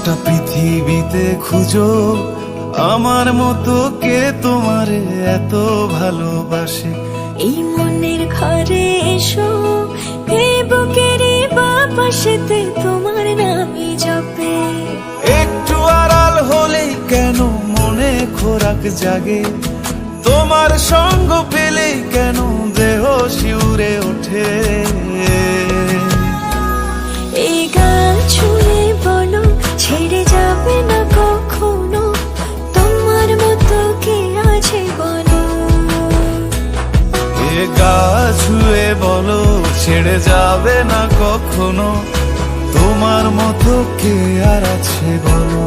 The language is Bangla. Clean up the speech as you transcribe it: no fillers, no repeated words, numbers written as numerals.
গোটা পৃথিবীতে খুঁজো আমার মতো কে তোমারে এত ভালোবাসে। এই মনের ঘরে এসো, এই বুকের বাপাশেতে তোমার নামই জপে। একটু আড়াল হলেই কেন মনে খোরাক জাগে, তোমার সঙ্গ পেলেই কেন দেহ শিউরে ওঠে। এই গান ছুঁয়ে বলো ছেড়ে যাবে না কখনো, তোমার মতো কে আছে বলো। এ গা ছুঁয়ে বলো ছেড়ে যাবে না কখনো, তোমার মতো কে আর আছে বলো।